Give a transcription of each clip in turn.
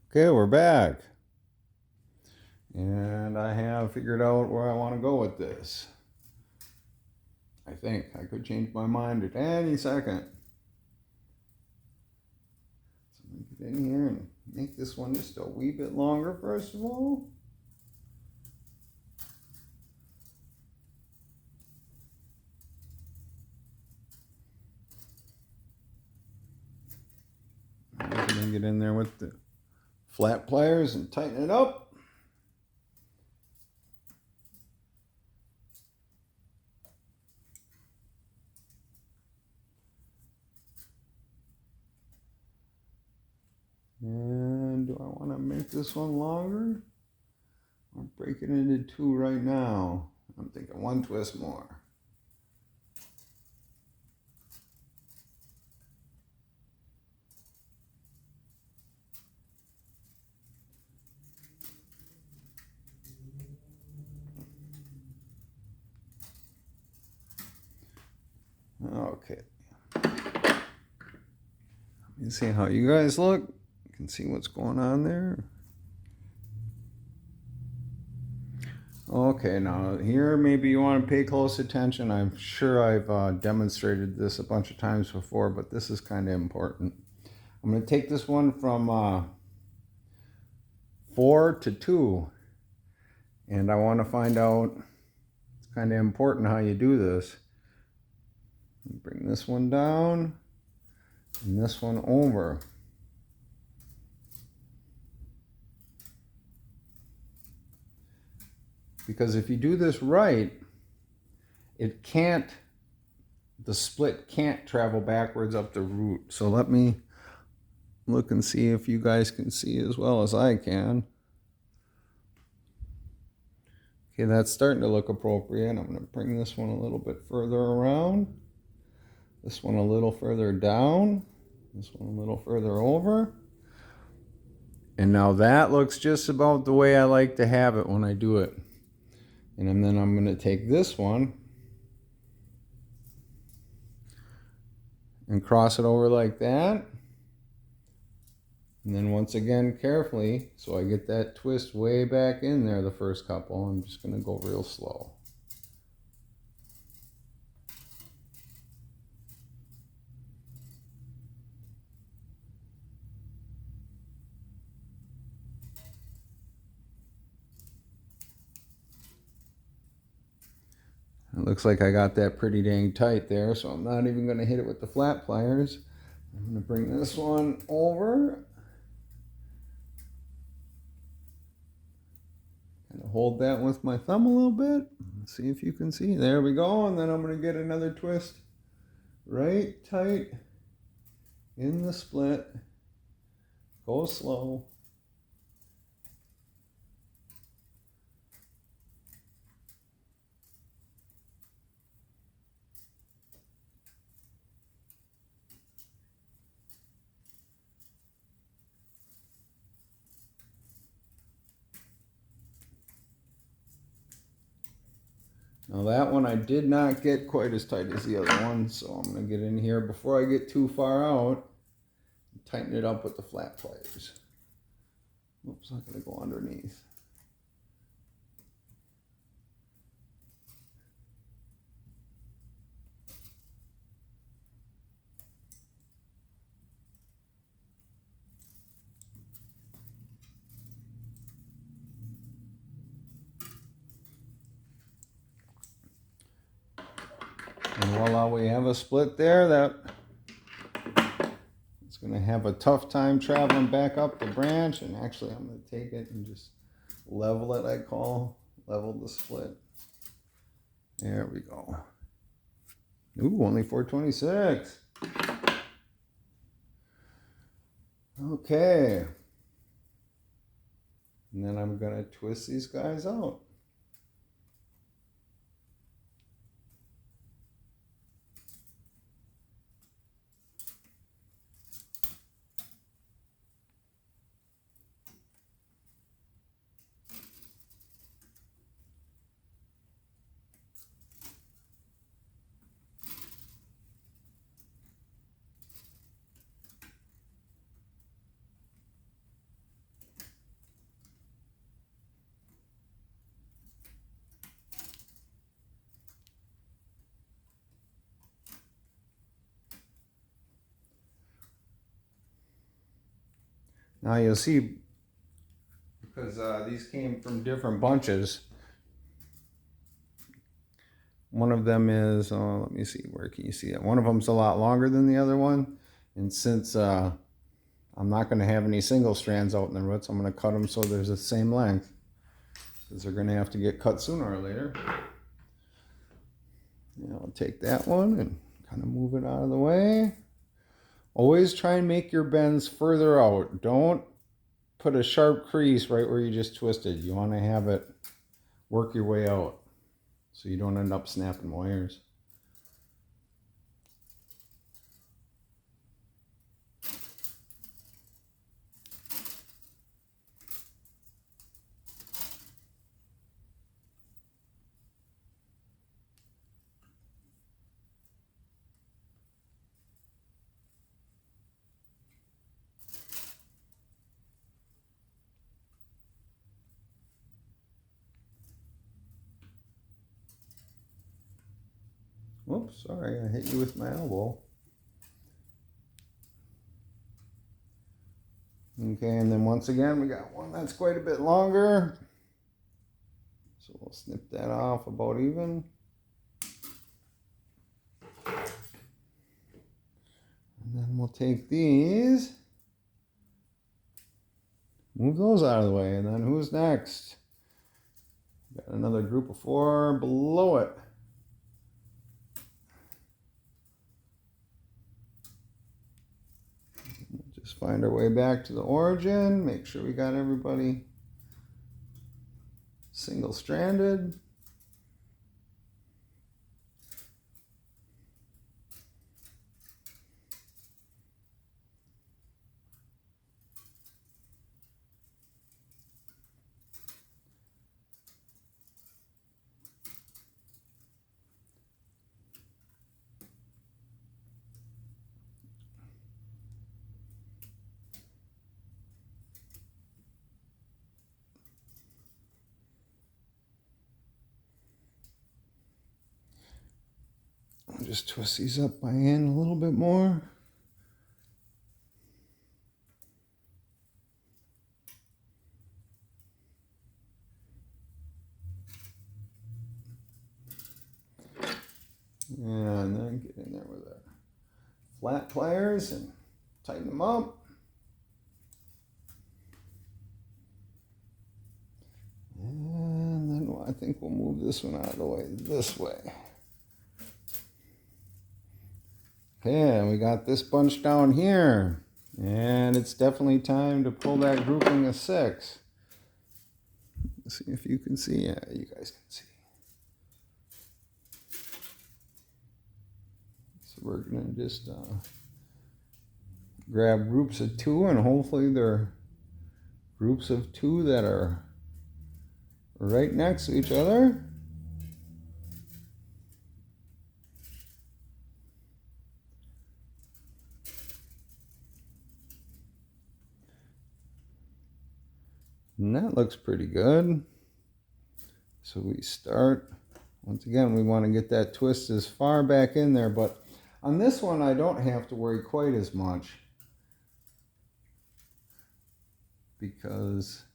Okay, we're back. And I have figured out where I want to go with this. I think I could change my mind at any second. So I'm going to get in here and make this one just a wee bit longer, first of all. I'm going to get in there with the flat pliers and tighten it up. And do I want to make this one longer? I'll break it into two right now. I'm thinking one twist more. Okay. You see how you guys look? You can see what's going on there. Okay, now here maybe you want to pay close attention. I'm sure I've demonstrated this a bunch of times before, but this is kind of important. I'm going to take this one from 4 to 2, and I want to find out, it's kind of important how you do this. Bring this one down and this one over. Because if you do this right, the split can't travel backwards up the root. So let me look and see if you guys can see as well as I can. Okay, that's starting to look appropriate. I'm going to bring this one a little bit further around. This one a little further down. This one a little further over. And now that looks just about the way I like to have it when I do it. And then I'm going to take this one and cross it over like that. And then once again, carefully, so I get that twist way back in there the first couple, I'm just going to go real slow. It looks like I got that pretty dang tight there, so I'm not even going to hit it with the flat pliers. I'm going to bring this one over. Kind of hold that with my thumb a little bit. See if you can see. There we go. And then I'm going to get another twist right tight in the split. Go slow. Now that one I did not get quite as tight as the other one, so I'm going to get in here before I get too far out and tighten it up with the flat pliers. Oops, I'm going to go underneath. And voila, we have a split there that it's going to have a tough time traveling back up the branch. And actually, I'm going to take it and just level it, level the split. There we go. Ooh, only 426. Okay. And then I'm going to twist these guys out. Now you'll see, because these came from different bunches. One of them is, let me see, where can you see it? One of them's a lot longer than the other one. And since I'm not going to have any single strands out in the roots, I'm going to cut them so there's the same length, because they're going to have to get cut sooner or later. I'll take that one and kind of move it out of the way. Always try and make your bends further out. Don't put a sharp crease right where you just twisted. You want to have it work your way out so you don't end up snapping wires. Oops, sorry, I hit you with my elbow. Okay, and then once again, we got one that's quite a bit longer. So we'll snip that off about even. And then we'll take these, move those out of the way, and then who's next? Got another group of 4 below it. Just find our way back to the origin, make sure we got everybody single-stranded. I'll just twist these up by hand a little bit more. And then get in there with the flat pliers and tighten them up. And then I think we'll move this one out of the way this way. Okay, we got this bunch down here. And it's definitely time to pull that grouping of 6. Let's see if you can see. Yeah, you guys can see. So we're going to just grab groups of 2, and hopefully they're groups of 2 that are right next to each other. And that looks pretty good. So we start, once again, we want to get that twist as far back in there, but on this one I don't have to worry quite as much, because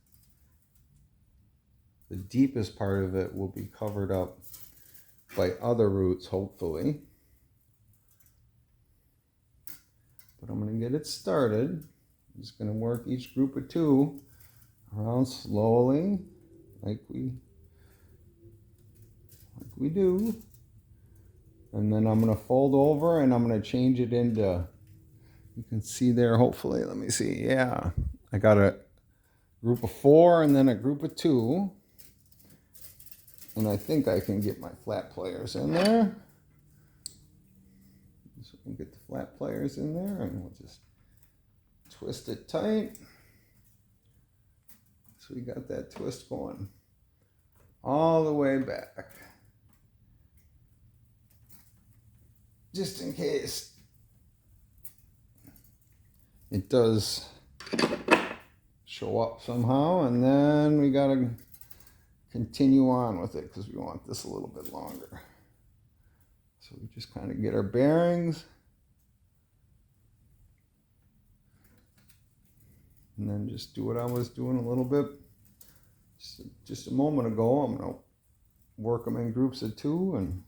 the deepest part of it will be covered up by other roots, hopefully. But I'm going to get it started. I'm just going to work each group of 2 around slowly, like we do. And then I'm going to fold over and I'm going to change it into, you can see there hopefully, let me see, yeah. I got a group of 4 and then a group of 2. And I think I can get my flat pliers in there. So we can get the flat pliers in there and we'll just twist it tight. So we got that twist going all the way back. Just in case it does show up somehow, and then we gotta continue on with it because we want this a little bit longer. So we just kind of get our bearings. And then just do what I was doing a little bit just a moment ago. I'm going to work them in groups of 2 and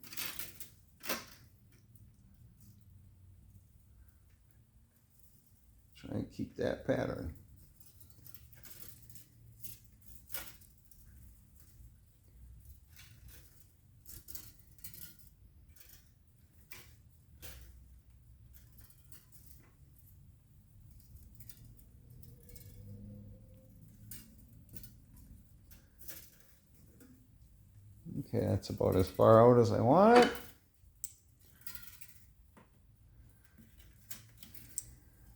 try and keep that pattern. Okay, that's about as far out as I want it.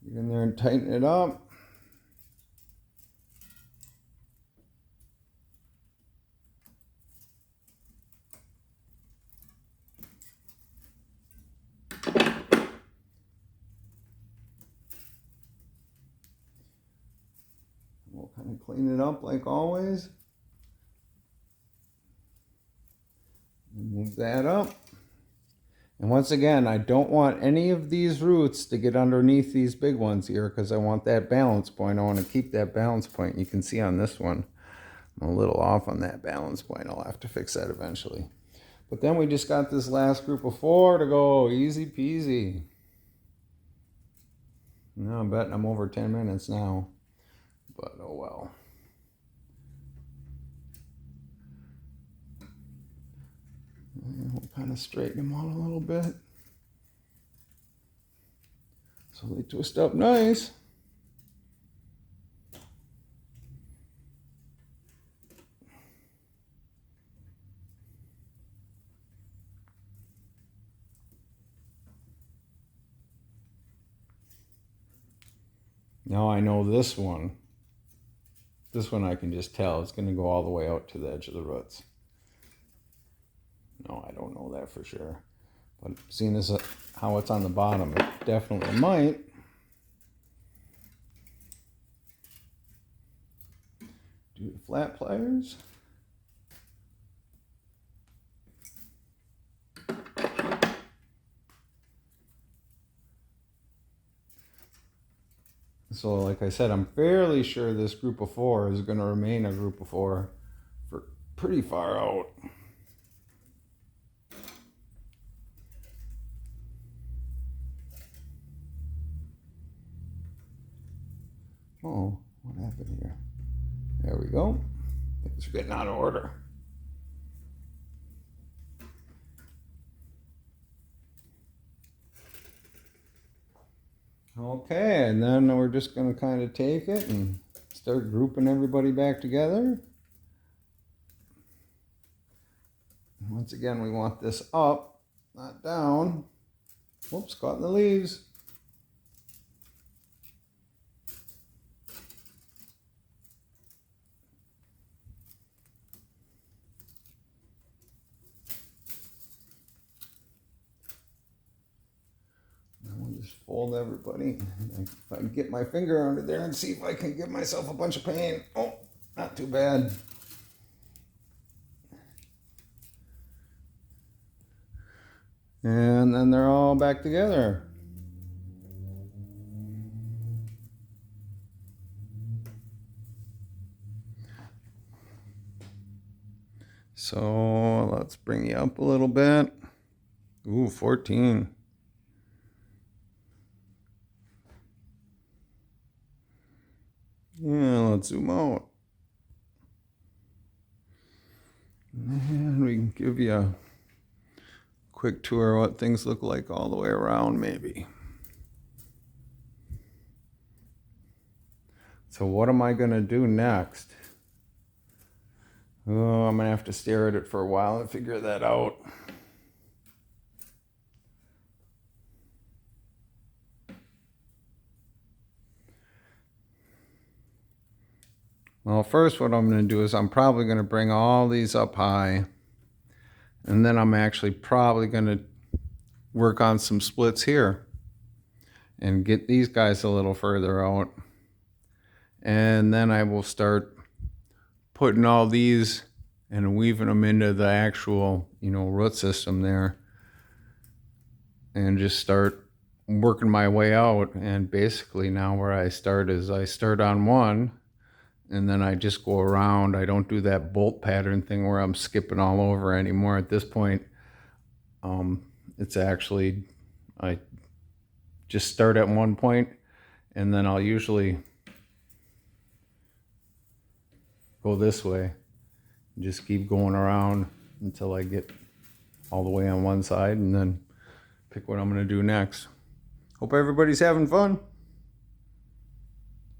Get in there and tighten it up. We'll kind of clean it up like always. Move that up. And once again, I don't want any of these roots to get underneath these big ones here because I want that balance point. I want to keep that balance point. You can see on this one, I'm a little off on that balance point. I'll have to fix that eventually. But then we just got this last group of 4 to go. Easy peasy. No, I'm betting I'm over 10 minutes now. But oh well. And we'll kind of straighten them out a little bit. So they twist up nice. Now I know this one. This one I can just tell it's going to go all the way out to the edge of the roots. No, I don't know that for sure. But seeing as how it's on the bottom, it definitely might. Do the flat pliers. So like I said, I'm fairly sure this group of 4 is going to remain a group of 4 for pretty far out. Oh, what happened here? There we go. Things are getting out of order. Okay, and then we're just going to kind of take it and start grouping everybody back together. Once again, we want this up, not down. Whoops, caught in the leaves. Just fold everybody. If I can get my finger under there and see if I can give myself a bunch of pain. Oh, not too bad. And then they're all back together. So let's bring you up a little bit. Ooh, 14. Yeah, let's zoom out. And we can give you a quick tour of what things look like all the way around, maybe. So what am I going to do next? Oh, I'm going to have to stare at it for a while and figure that out. Well, first what I'm going to do is I'm probably going to bring all these up high. And then I'm actually probably going to work on some splits here. And get these guys a little further out. And then I will start putting all these and weaving them into the actual, root system there. And just start working my way out, and basically now where I start is I start on one and then I just go around. I don't do that bolt pattern thing where I'm skipping all over anymore. At this point, it's actually, I just start at one point and then I'll usually go this way and just keep going around until I get all the way on one side and then pick what I'm going to do next. Hope everybody's having fun.